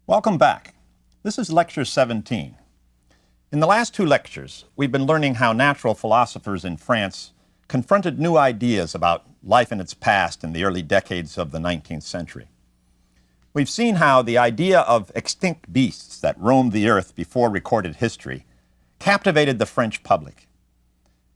Welcome back. This is Lecture 17. In the last two lectures, we've been learning how natural philosophers in France confronted new ideas about life in its past in the early decades of the 19th century. We've seen how the idea of extinct beasts that roamed the earth before recorded history captivated the French public.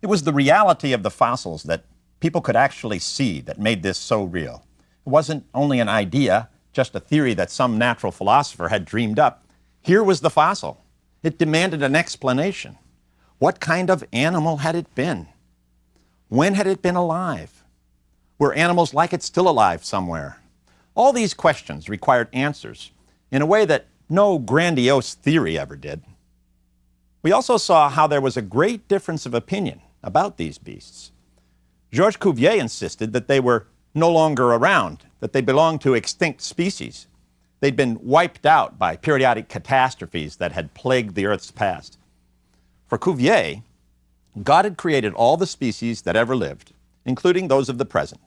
It was the reality of the fossils that people could actually see that made this so real. It wasn't only an idea, just a theory that some natural philosopher had dreamed up. Here was the fossil. It demanded an explanation. What kind of animal had it been? When had it been alive? Were animals like it still alive somewhere? All these questions required answers in a way that no grandiose theory ever did. We also saw how there was a great difference of opinion about these beasts. Georges Cuvier insisted that they were no longer around, that they belonged to extinct species. They'd been wiped out by periodic catastrophes that had plagued the Earth's past. For Cuvier, God had created all the species that ever lived, including those of the present.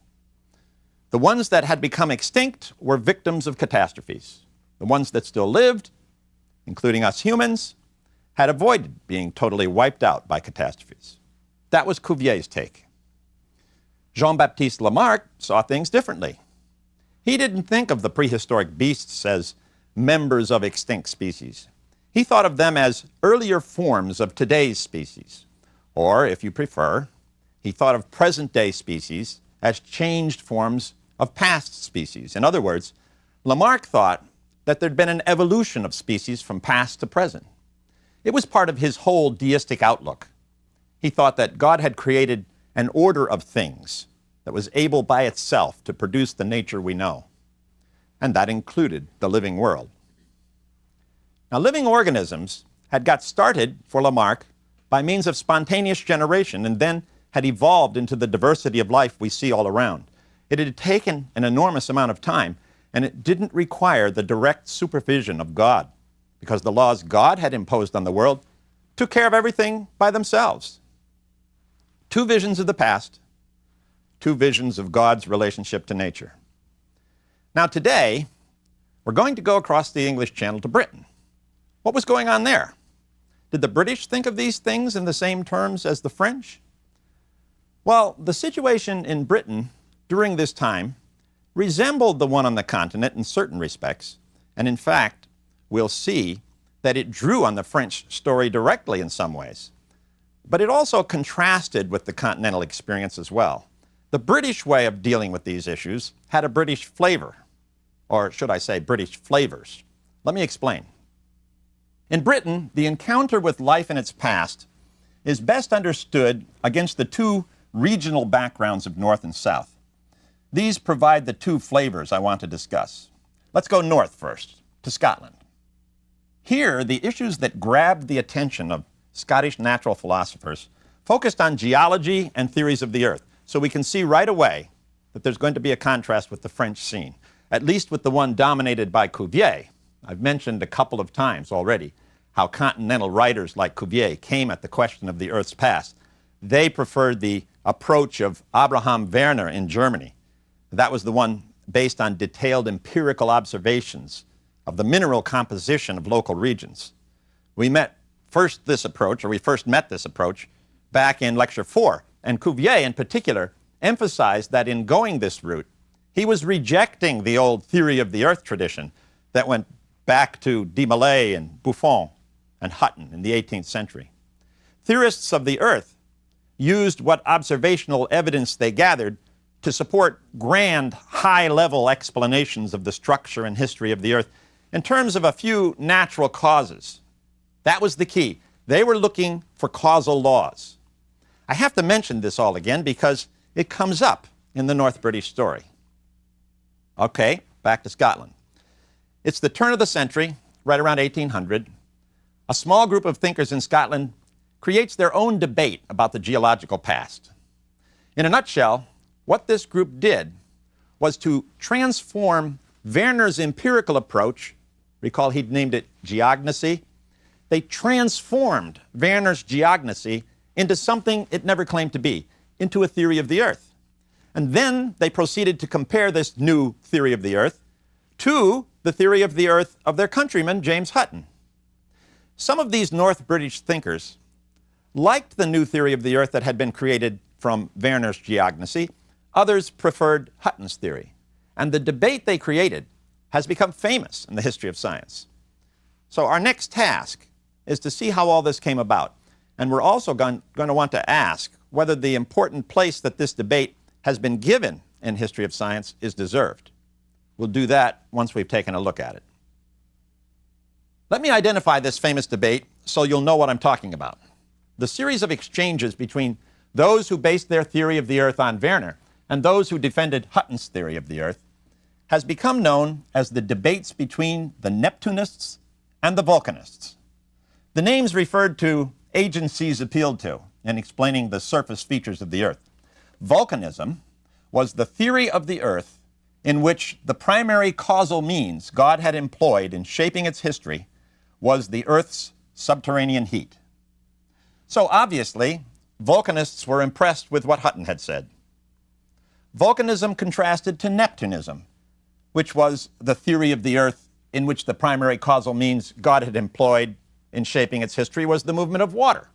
The ones that had become extinct were victims of catastrophes. The ones that still lived, including us humans, had avoided being totally wiped out by catastrophes. That was Cuvier's take. Jean-Baptiste Lamarck saw things differently. He didn't think of the prehistoric beasts as members of extinct species. He thought of them as earlier forms of today's species. Or, if you prefer, he thought of present-day species as changed forms of past species. In other words, Lamarck thought that there'd been an evolution of species from past to present. It was part of his whole deistic outlook. He thought that God had created an order of things that was able by itself to produce the nature we know. And that included the living world. Now, living organisms had got started for Lamarck by means of spontaneous generation and then had evolved into the diversity of life we see all around. It had taken an enormous amount of time, and it didn't require the direct supervision of God, because the laws God had imposed on the world took care of everything by themselves. Two visions of the past, two visions of God's relationship to nature. Now today, we're going to go across the English Channel to Britain. What was going on there? Did the British think of these things in the same terms as the French? Well, the situation in Britain during this time resembled the one on the continent in certain respects, and in fact, we'll see that it drew on the French story directly in some ways. But it also contrasted with the continental experience as well. The British way of dealing with these issues had a British flavor, or should I say British flavors. Let me explain. In Britain, the encounter with life in its past is best understood against the two regional backgrounds of North and South. These provide the two flavors I want to discuss. Let's go north first, to Scotland. Here, the issues that grabbed the attention of Scottish natural philosophers focused on geology and theories of the earth. So we can see right away that there's going to be a contrast with the French scene, at least with the one dominated by Cuvier. I've mentioned a couple of times already how continental writers like Cuvier came at the question of the Earth's past. They preferred the approach of Abraham Werner in Germany. That was the one based on detailed empirical observations of the mineral composition of local regions. We first met this approach back in Lecture 4, and Cuvier in particular emphasized that in going this route, he was rejecting the old theory of the earth tradition that went back to de Molay and Buffon and Hutton in the 18th century. Theorists of the earth used what observational evidence they gathered to support grand, high-level explanations of the structure and history of the earth in terms of a few natural causes. That was the key. They were looking for causal laws. I have to mention this all again because it comes up in the North British story. Okay, back to Scotland. It's the turn of the century, right around 1800. A small group of thinkers in Scotland creates their own debate about the geological past. In a nutshell, what this group did was to transform Werner's empirical approach, recall he'd named it geognosy. They transformed Werner's geognosy into something it never claimed to be, into a theory of the earth. And then they proceeded to compare this new theory of the earth to the theory of the earth of their countryman, James Hutton. Some of these North British thinkers liked the new theory of the earth that had been created from Werner's geognosy. Others preferred Hutton's theory. And the debate they created has become famous in the history of science. So our next task is to see how all this came about. And we're also going to want to ask whether the important place that this debate has been given in history of science is deserved. We'll do that once we've taken a look at it. Let me identify this famous debate so you'll know what I'm talking about. The series of exchanges between those who based their theory of the earth on Werner and those who defended Hutton's theory of the earth has become known as the debates between the Neptunists and the Vulcanists. The names referred to agencies appealed to in explaining the surface features of the earth. Volcanism was the theory of the earth in which the primary causal means God had employed in shaping its history was the earth's subterranean heat. So obviously, Vulcanists were impressed with what Hutton had said. Volcanism contrasted to Neptunism, which was the theory of the earth in which the primary causal means God had employed in shaping its history was the movement of water.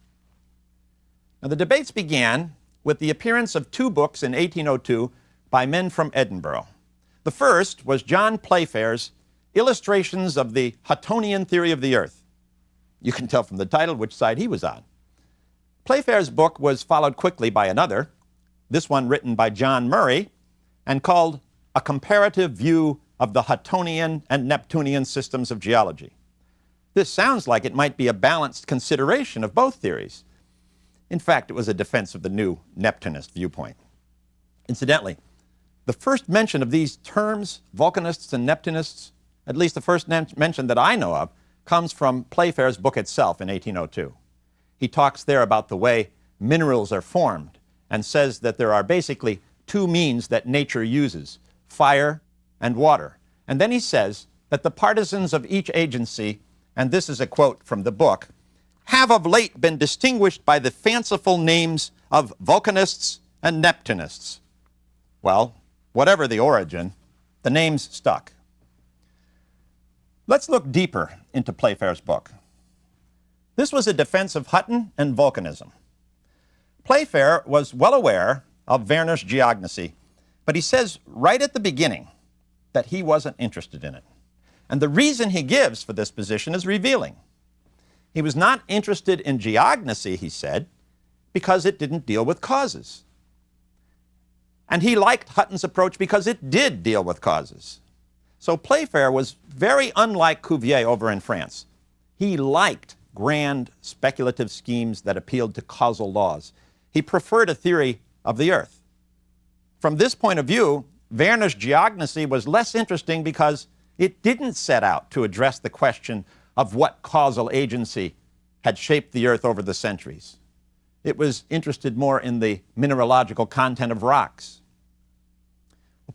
Now, the debates began with the appearance of two books in 1802 by men from Edinburgh. The first was John Playfair's Illustrations of the Huttonian Theory of the Earth. You can tell from the title which side he was on. Playfair's book was followed quickly by another, this one written by John Murray, and called A Comparative View of the Huttonian and Neptunian Systems of Geology. This sounds like it might be a balanced consideration of both theories. In fact, it was a defense of the new Neptunist viewpoint. Incidentally, the first mention of these terms, Vulcanists and Neptunists, at least the first mention that I know of, comes from Playfair's book itself in 1802. He talks there about the way minerals are formed and says that there are basically two means that nature uses, fire and water. And then he says that the partisans of each agency, and this is a quote from the book, have of late been distinguished by the fanciful names of Vulcanists and Neptunists. Well, whatever the origin, the names stuck. Let's look deeper into Playfair's book. This was a defense of Hutton and volcanism. Playfair was well aware of Werner's geognosy, but he says right at the beginning that he wasn't interested in it. And the reason he gives for this position is revealing. He was not interested in geognosy, he said, because it didn't deal with causes. And he liked Hutton's approach because it did deal with causes. So Playfair was very unlike Cuvier over in France. He liked grand speculative schemes that appealed to causal laws. He preferred a theory of the earth. From this point of view, Werner's geognosy was less interesting because it didn't set out to address the question of what causal agency had shaped the earth over the centuries. It was interested more in the mineralogical content of rocks.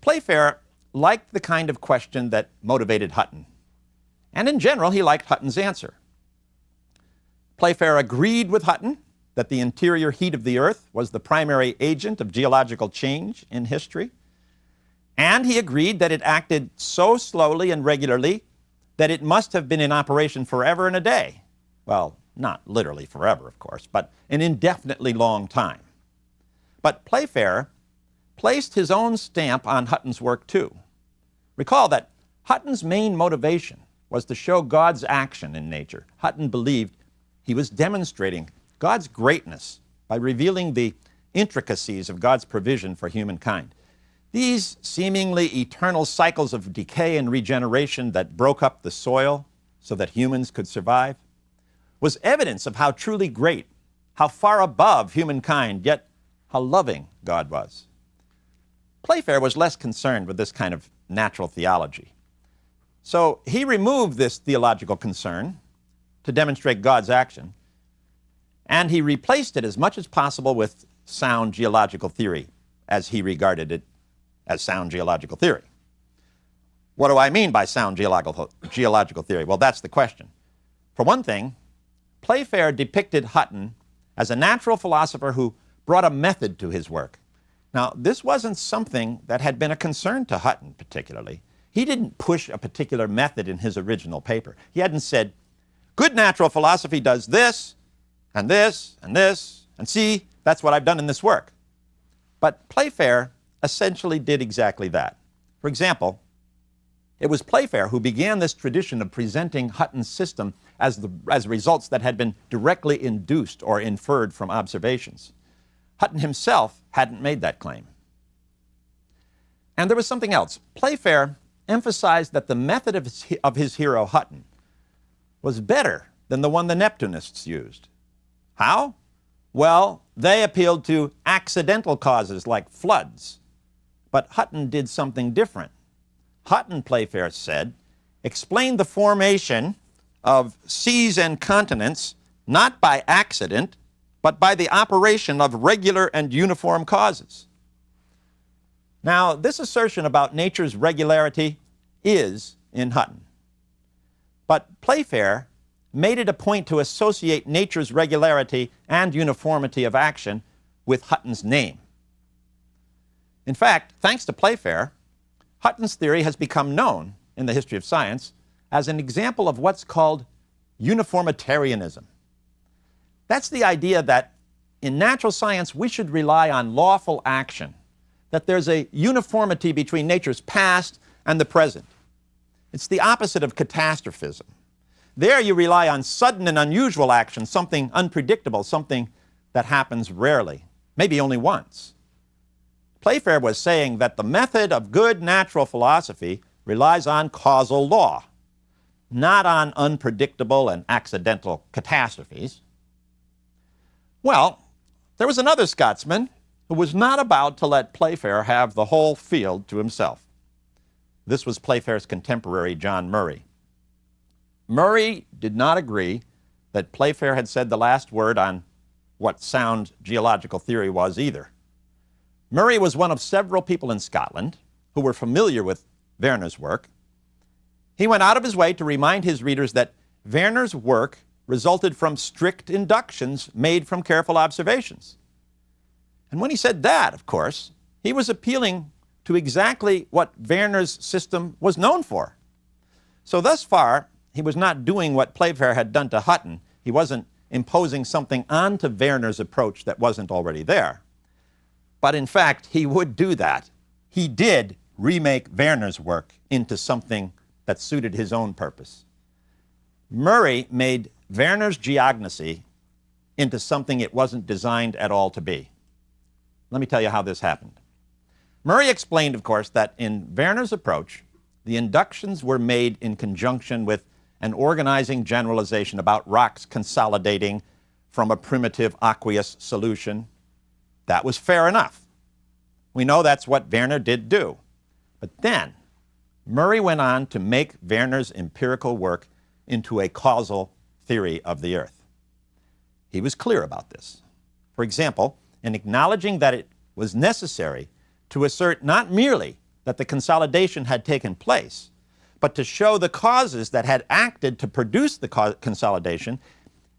Playfair liked the kind of question that motivated Hutton. And in general, he liked Hutton's answer. Playfair agreed with Hutton that the interior heat of the earth was the primary agent of geological change in history. And he agreed that it acted so slowly and regularly that it must have been in operation forever and a day. Well, not literally forever, of course, but an indefinitely long time. But Playfair placed his own stamp on Hutton's work too. Recall that Hutton's main motivation was to show God's action in nature. Hutton believed he was demonstrating God's greatness by revealing the intricacies of God's provision for humankind. These seemingly eternal cycles of decay and regeneration that broke up the soil so that humans could survive was evidence of how truly great, how far above humankind, yet how loving God was. Playfair was less concerned with this kind of natural theology. So he removed this theological concern to demonstrate God's action, and he replaced it as much as possible with sound geological theory, as he regarded it as sound geological theory. What do I mean by sound geological theory? Well, that's the question. For one thing, Playfair depicted Hutton as a natural philosopher who brought a method to his work. Now, this wasn't something that had been a concern to Hutton particularly. he didn't push a particular method in his original paper. He hadn't said, good natural philosophy does this, and this, and this, and see, that's what I've done in this work. But Playfair essentially did exactly that. For example, it was Playfair who began this tradition of presenting Hutton's system as results that had been directly induced or inferred from observations. Hutton himself hadn't made that claim. And there was something else. Playfair emphasized that the method of his hero Hutton was better than the one the Neptunists used. How? Well, they appealed to accidental causes like floods. But Hutton did something different. Hutton, Playfair said, explained the formation of seas and continents not by accident, but by the operation of regular and uniform causes. Now, this assertion about nature's regularity is in Hutton. But Playfair made it a point to associate nature's regularity and uniformity of action with Hutton's name. In fact, thanks to Playfair, Hutton's theory has become known in the history of science as an example of what's called uniformitarianism. That's the idea that in natural science we should rely on lawful action, that there's a uniformity between nature's past and the present. It's the opposite of catastrophism. There you rely on sudden and unusual action, something unpredictable, something that happens rarely, maybe only once. Playfair was saying that the method of good natural philosophy relies on causal law, not on unpredictable and accidental catastrophes. Well, there was another Scotsman who was not about to let Playfair have the whole field to himself. This was Playfair's contemporary, John Murray. Murray did not agree that Playfair had said the last word on what sound geological theory was either. Murray was one of several people in Scotland who were familiar with Werner's work. He went out of his way to remind his readers that Werner's work resulted from strict inductions made from careful observations. And when he said that, of course, he was appealing to exactly what Werner's system was known for. So thus far, he was not doing what Playfair had done to Hutton. He wasn't imposing something onto Werner's approach that wasn't already there. But in fact, he would do that. He did remake Werner's work into something that suited his own purpose. Murray made Werner's geognosy into something it wasn't designed at all to be. Let me tell you how this happened. Murray explained, of course, that in Werner's approach, the inductions were made in conjunction with an organizing generalization about rocks consolidating from a primitive aqueous solution. That was fair enough. We know that's what Werner did do. But then, Murray went on to make Werner's empirical work into a causal theory of the earth. He was clear about this. For example, in acknowledging that it was necessary to assert not merely that the consolidation had taken place, but to show the causes that had acted to produce the consolidation,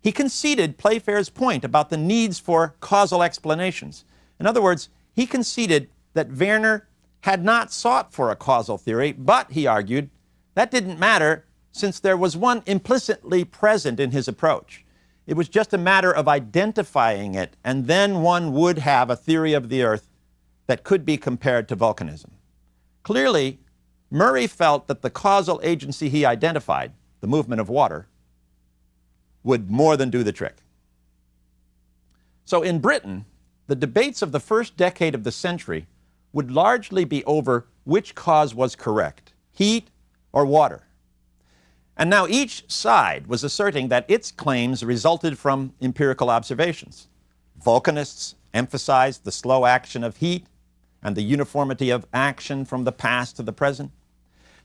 he conceded Playfair's point about the needs for causal explanations. In other words, he conceded that Werner had not sought for a causal theory, but, he argued, that didn't matter since there was one implicitly present in his approach. It was just a matter of identifying it, and then one would have a theory of the earth that could be compared to volcanism. Clearly, Murray felt that the causal agency he identified, the movement of water, would more than do the trick. So in Britain, the debates of the first decade of the century would largely be over which cause was correct, heat or water. And now each side was asserting that its claims resulted from empirical observations. Volcanists emphasized the slow action of heat and the uniformity of action from the past to the present.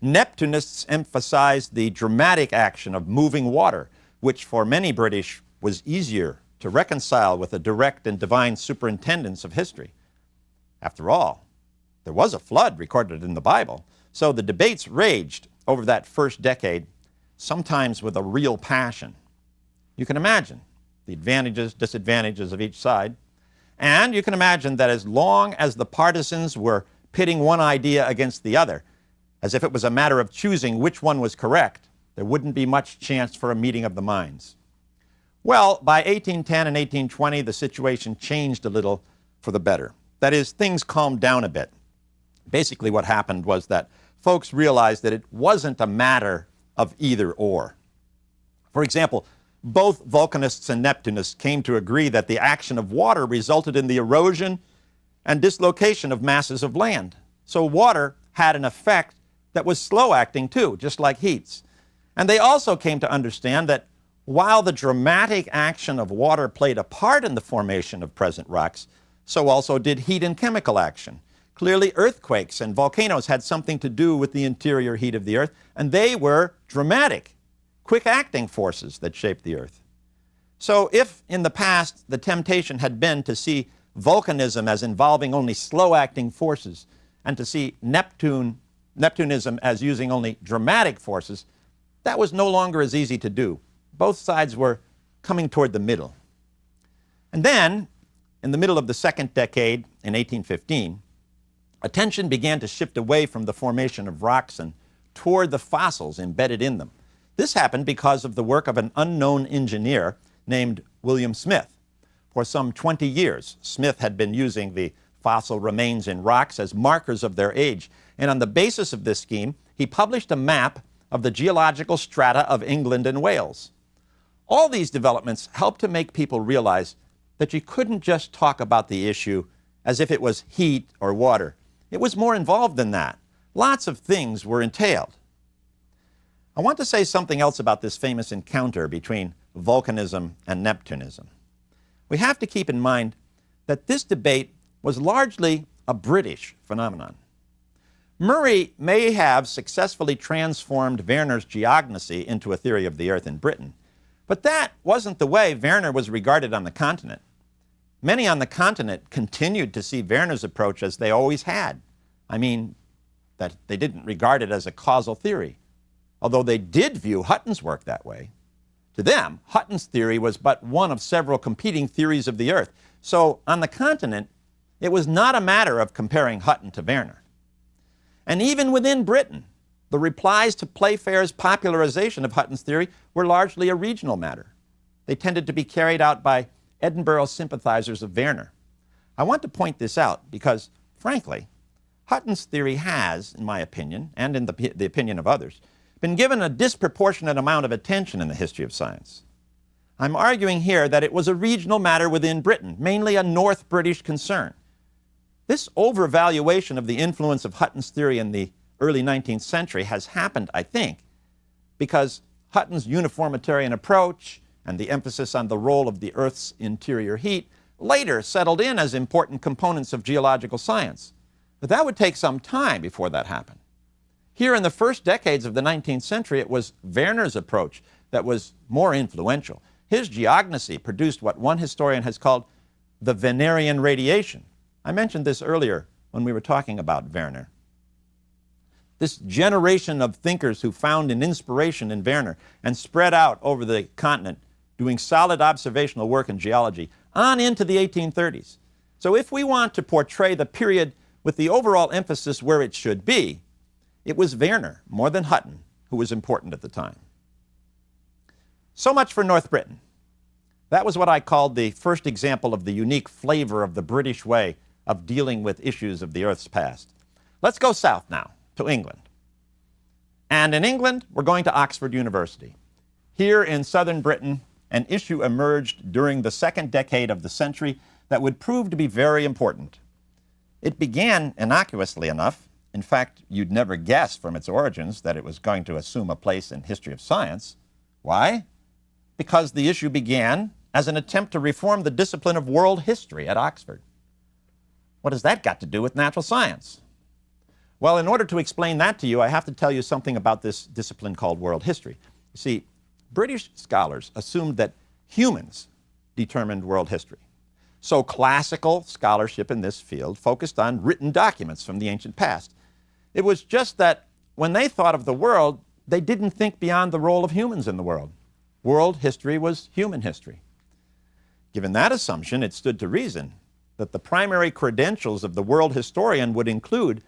Neptunists emphasized the dramatic action of moving water, which for many British was easier to reconcile with the direct and divine superintendence of history. After all, there was a flood recorded in the Bible, so the debates raged over that first decade, sometimes with a real passion. You can imagine the advantages, disadvantages of each side, and you can imagine that as long as the partisans were pitting one idea against the other, as if it was a matter of choosing which one was correct, there wouldn't be much chance for a meeting of the minds. Well, by 1810 and 1820, the situation changed a little for the better. That is, things calmed down a bit. Basically, what happened was that folks realized that it wasn't a matter of either or. For example, both volcanists and Neptunists came to agree that the action of water resulted in the erosion and dislocation of masses of land. So water had an effect that was slow-acting too, just like heat's. And they also came to understand that while the dramatic action of water played a part in the formation of present rocks, so also did heat and chemical action. Clearly, earthquakes and volcanoes had something to do with the interior heat of the Earth, and they were dramatic, quick-acting forces that shaped the Earth. So if in the past the temptation had been to see volcanism as involving only slow-acting forces and to see Neptunism as using only dramatic forces, that was no longer as easy to do. Both sides were coming toward the middle. And then, in the middle of the second decade, in 1815, attention began to shift away from the formation of rocks and toward the fossils embedded in them. This happened because of the work of an unknown engineer named William Smith. For some 20 years, Smith had been using the fossil remains in rocks as markers of their age. And on the basis of this scheme, he published a map of the geological strata of England and Wales. All these developments helped to make people realize that you couldn't just talk about the issue as if it was heat or water. It was more involved than that. Lots of things were entailed. I want to say something else about this famous encounter between volcanism and Neptunism. We have to keep in mind that this debate was largely a British phenomenon. Murray may have successfully transformed Werner's geognosy into a theory of the Earth in Britain, but that wasn't the way Werner was regarded on the continent. Many on the continent continued to see Werner's approach as they always had. I mean, that they didn't regard it as a causal theory, although they did view Hutton's work that way. To them, Hutton's theory was but one of several competing theories of the Earth. So on the continent, it was not a matter of comparing Hutton to Werner. And even within Britain, the replies to Playfair's popularization of Hutton's theory were largely a regional matter. They tended to be carried out by Edinburgh sympathizers of Werner. I want to point this out because, frankly, Hutton's theory has, in my opinion, and in the opinion of others, been given a disproportionate amount of attention in the history of science. I'm arguing here that it was a regional matter within Britain, mainly a North British concern. This overvaluation of the influence of Hutton's theory in the early 19th century has happened, I think, because Hutton's uniformitarian approach and the emphasis on the role of the Earth's interior heat later settled in as important components of geological science. But that would take some time before that happened. Here in the first decades of the 19th century, it was Werner's approach that was more influential. His geognosy produced what one historian has called the Wernerian radiation. I mentioned this earlier when we were talking about Werner. This generation of thinkers who found an inspiration in Werner and spread out over the continent, doing solid observational work in geology, on into the 1830s. So if we want to portray the period with the overall emphasis where it should be, it was Werner, more than Hutton, who was important at the time. So much for North Britain. That was what I called the first example of the unique flavor of the British way of dealing with issues of the Earth's past. Let's go south now, to England. And in England, we're going to Oxford University. Here in southern Britain, an issue emerged during the second decade of the century that would prove to be very important. It began innocuously enough. In fact, you'd never guess from its origins that it was going to assume a place in history of science. Why? Because the issue began as an attempt to reform the discipline of world history at Oxford. What has that got to do with natural science? Well, in order to explain that to you, I have to tell you something about this discipline called world history. You see, British scholars assumed that humans determined world history. So classical scholarship in this field focused on written documents from the ancient past. It was just that when they thought of the world, they didn't think beyond the role of humans in the world. World history was human history. Given that assumption, it stood to reason that the primary credentials of the world historian would include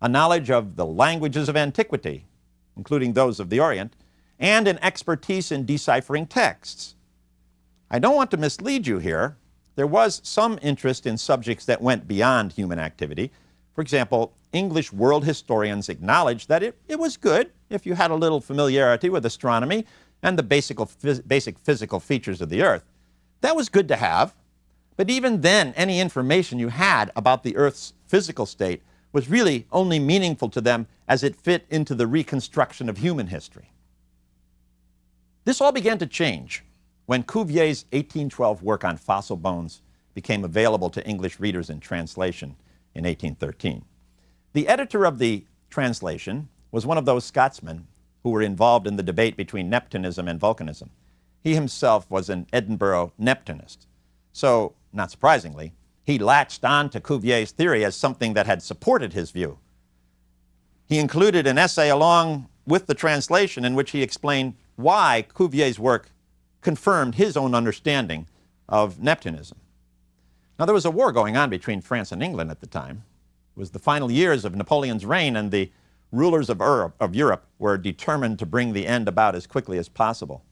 a knowledge of the languages of antiquity, including those of the Orient, and an expertise in deciphering texts. I don't want to mislead you here. There was some interest in subjects that went beyond human activity. For example, English world historians acknowledged that it was good if you had a little familiarity with astronomy and the basic physical features of the Earth. That was good to have, but even then, any information you had about the Earth's physical state was really only meaningful to them as it fit into the reconstruction of human history. This all began to change when Cuvier's 1812 work on fossil bones became available to English readers in translation in 1813. The editor of the translation was one of those Scotsmen who were involved in the debate between Neptunism and volcanism. He himself was an Edinburgh Neptunist. So, not surprisingly, he latched on to Cuvier's theory as something that had supported his view. He included an essay along with the translation in which he explained why Cuvier's work confirmed his own understanding of Neptunism. Now, there was a war going on between France and England at the time. It was the final years of Napoleon's reign, and the rulers of Europe were determined to bring the end about as quickly as possible.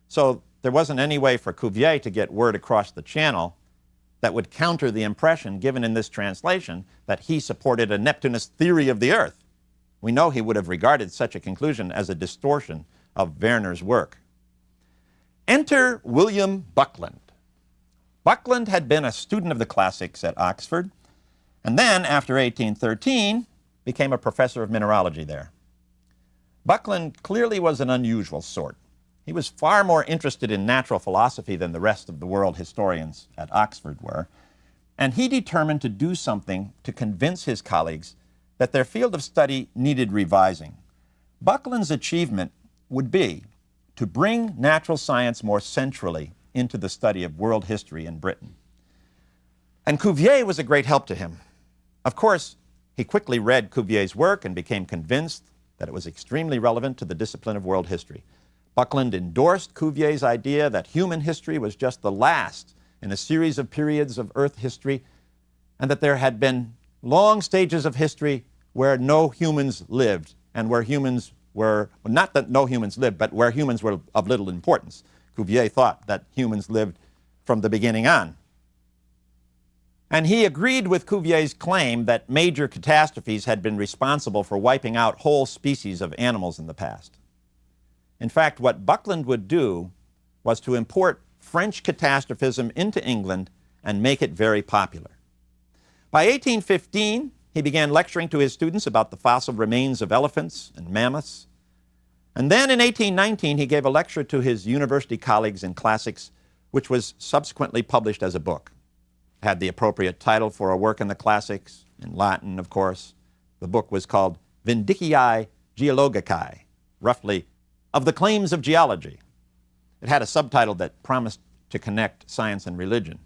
So there wasn't any way for Cuvier to get word across the channel that would counter the impression given in this translation that he supported a Neptunist theory of the Earth. We know he would have regarded such a conclusion as a distortion of Werner's work. Enter William Buckland. Buckland had been a student of the classics at Oxford, and then, after 1813, became a professor of mineralogy there. Buckland clearly was an unusual sort. He was far more interested in natural philosophy than the rest of the world historians at Oxford were, and he determined to do something to convince his colleagues that their field of study needed revising. Buckland's achievement would be to bring natural science more centrally into the study of world history in Britain. And Cuvier was a great help to him. Of course, he quickly read Cuvier's work and became convinced that it was extremely relevant to the discipline of world history. Buckland endorsed Cuvier's idea that human history was just the last in a series of periods of Earth history, and that there had been long stages of history where no humans lived, and where humans were, not that no humans lived, but where humans were of little importance. Cuvier thought that humans lived from the beginning on. And he agreed with Cuvier's claim that major catastrophes had been responsible for wiping out whole species of animals in the past. In fact, what Buckland would do was to import French catastrophism into England and make it very popular. By 1815, he began lecturing to his students about the fossil remains of elephants and mammoths. And then in 1819, he gave a lecture to his university colleagues in classics, which was subsequently published as a book. It had the appropriate title for a work in the classics, in Latin, of course. The book was called Vindiciae Geologicae, roughly, of the claims of geology. It had a subtitle that promised to connect science and religion.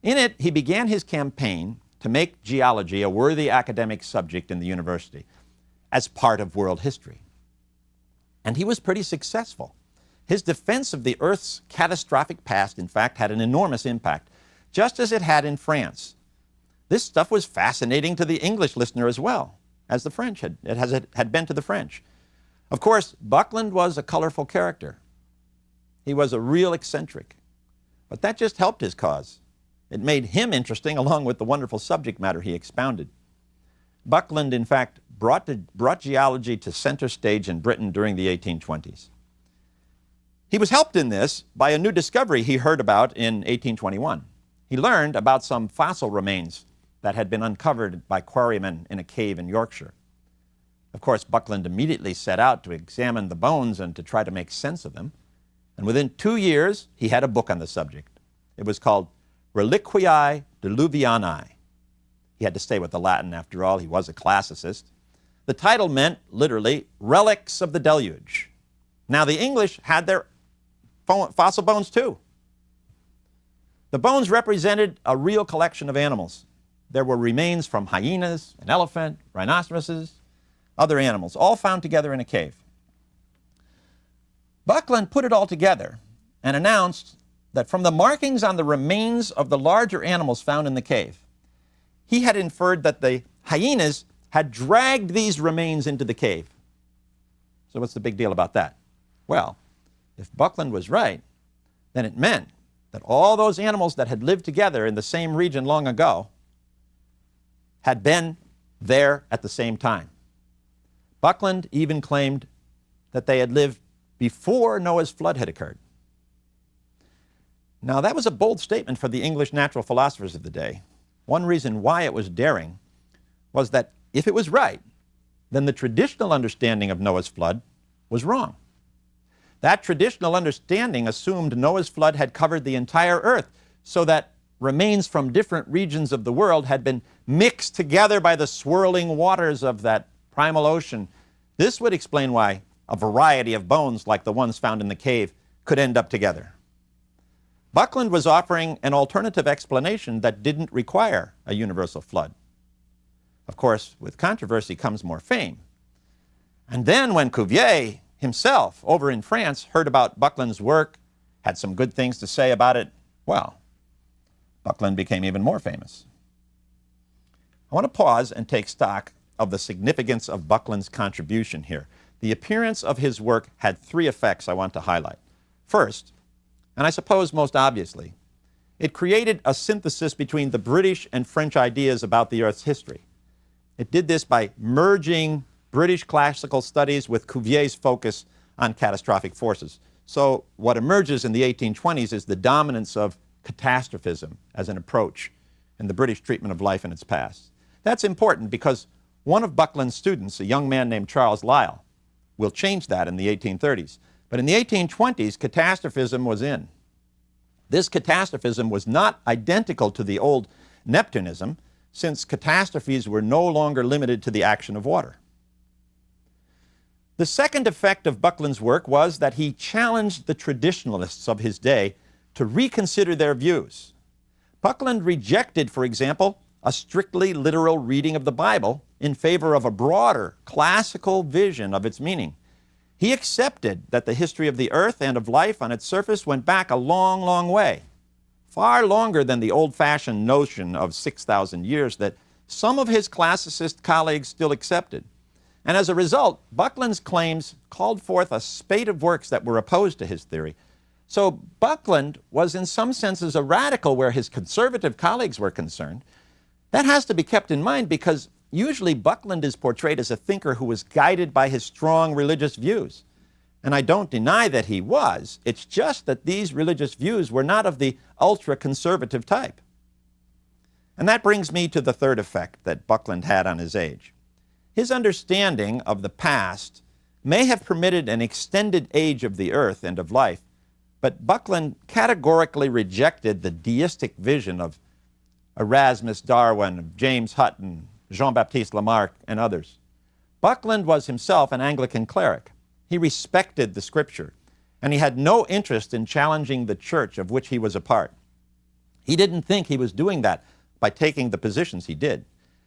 In it, he began his campaign to make geology a worthy academic subject in the university as part of world history. And he was pretty successful. His defense of the Earth's catastrophic past, in fact, had an enormous impact, just as it had in France. This stuff was fascinating to the English listener as well, as the French had been to the French. Of course, Buckland was a colorful character. He was a real eccentric. But that just helped his cause. It made him interesting along with the wonderful subject matter he expounded. Buckland, in fact, brought geology to center stage in Britain during the 1820s. He was helped in this by a new discovery he heard about in 1821. He learned about some fossil remains that had been uncovered by quarrymen in a cave in Yorkshire. Of course, Buckland immediately set out to examine the bones and to try to make sense of them. And within 2 years, he had a book on the subject. It was called Reliquiae Diluvianae. He had to stay with the Latin after all. He was a classicist. The title meant, literally, relics of the deluge. Now, the English had their fossil bones too. The bones represented a real collection of animals. There were remains from hyenas, an elephant, rhinoceroses, other animals, all found together in a cave. Buckland put it all together and announced that from the markings on the remains of the larger animals found in the cave, he had inferred that the hyenas had dragged these remains into the cave. So what's the big deal about that? Well, if Buckland was right, then it meant that all those animals that had lived together in the same region long ago had been there at the same time. Buckland even claimed that they had lived before Noah's flood had occurred. Now, that was a bold statement for the English natural philosophers of the day. One reason why it was daring was that if it was right, then the traditional understanding of Noah's flood was wrong. That traditional understanding assumed Noah's flood had covered the entire earth, so that remains from different regions of the world had been mixed together by the swirling waters of that primal ocean. This would explain why a variety of bones like the ones found in the cave could end up together. Buckland was offering an alternative explanation that didn't require a universal flood. Of course, with controversy comes more fame. And then when Cuvier himself, over in France, heard about Buckland's work, had some good things to say about it, well, Buckland became even more famous. I want to pause and take stock of the significance of Buckland's contribution here. The appearance of his work had three effects I want to highlight. First, and I suppose most obviously, it created a synthesis between the British and French ideas about the Earth's history. It did this by merging British classical studies with Cuvier's focus on catastrophic forces. So what emerges in the 1820s is the dominance of catastrophism as an approach in the British treatment of life in its past. That's important because one of Buckland's students, a young man named Charles Lyell, will change that in the 1830s. But in the 1820s, catastrophism was in. This catastrophism was not identical to the old Neptunism, since catastrophes were no longer limited to the action of water. The second effect of Buckland's work was that he challenged the traditionalists of his day to reconsider their views. Buckland rejected, for example, a strictly literal reading of the Bible in favor of a broader, classical vision of its meaning. He accepted that the history of the earth and of life on its surface went back a long, long way, far longer than the old-fashioned notion of 6,000 years that some of his classicist colleagues still accepted. And as a result, Buckland's claims called forth a spate of works that were opposed to his theory. So Buckland was in some senses a radical where his conservative colleagues were concerned. That has to be kept in mind because usually Buckland is portrayed as a thinker who was guided by his strong religious views. And I don't deny that he was. It's just that these religious views were not of the ultra-conservative type. And that brings me to the third effect that Buckland had on his age. His understanding of the past may have permitted an extended age of the earth and of life, but Buckland categorically rejected the deistic vision of Erasmus Darwin, of James Hutton, Jean-Baptiste Lamarck, and others. Buckland was himself an Anglican cleric. He respected the Scripture, and he had no interest in challenging the church of which he was a part. He didn't think he was doing that by taking the positions he did.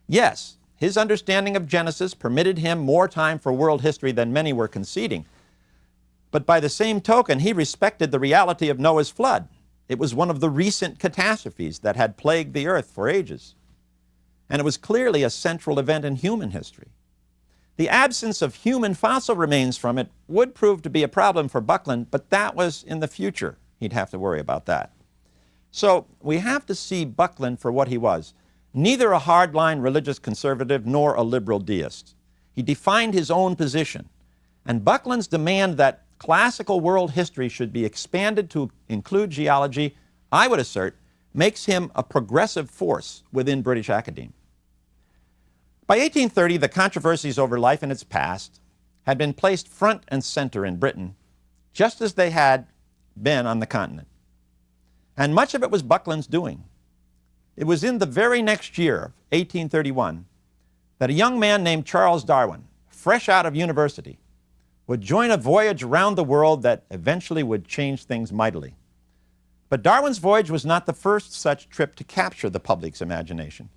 Yes, his understanding of Genesis permitted him more time for world history than many were conceding. But by the same token, he respected the reality of Noah's flood. It was one of the recent catastrophes that had plagued the earth for ages. And it was clearly a central event in human history. The absence of human fossil remains from it would prove to be a problem for Buckland, but that was in the future. He'd have to worry about that. So we have to see Buckland for what he was, neither a hardline religious conservative nor a liberal deist. He defined his own position, and Buckland's demand that classical world history should be expanded to include geology, I would assert, makes him a progressive force within British academia. By 1830, the controversies over life in its past had been placed front and center in Britain, just as they had been on the continent. And much of it was Buckland's doing. It was in the very next year, 1831, that a young man named Charles Darwin, fresh out of university, would join a voyage around the world that eventually would change things mightily. But Darwin's voyage was not the first such trip to capture the public's imagination.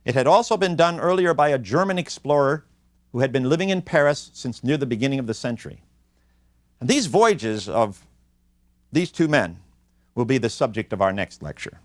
It had also been done earlier by a German explorer who had been living in Paris since near the beginning of the century. And these voyages of these two men will be the subject of our next lecture.